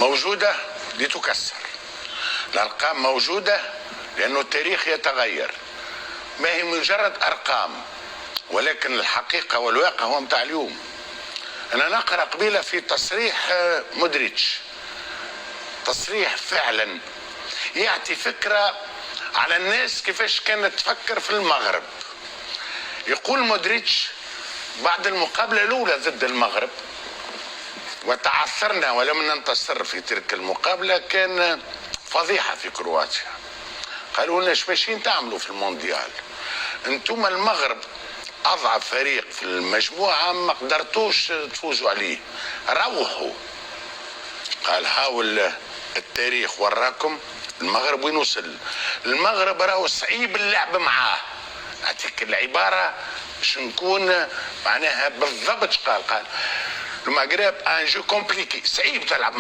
موجودة لتكسر، الأرقام موجودة لأنه التاريخ يتغير، ما هي مجرد أرقام، ولكن الحقيقة والواقع هو متاع اليوم. أنا نقرأ قبيلة في تصريح مودريتش، تصريح فعلا يعطي فكرة على الناس كيفاش كانت تفكر في المغرب. يقول مودريتش بعد المقابلة الأولى ضد المغرب: وتعثرنا ولم ننتصر في تلك المقابلة، كان فضيحة في كرواتيا. قالوا لنا ايش ماشيين تعملوا في المونديال؟ انتم المغرب اضعف فريق في المجموعة، ما قدرتوش تفوزوا عليه، روحوا. قال حاول التاريخ وراكم المغرب وين وصل. المغرب راهو صعيب اللعب معاه، اعطيك العبارة باش نكون معناها بالضبط. قال المغرب ان جو كومبليكي، صعيب تلعب معاه.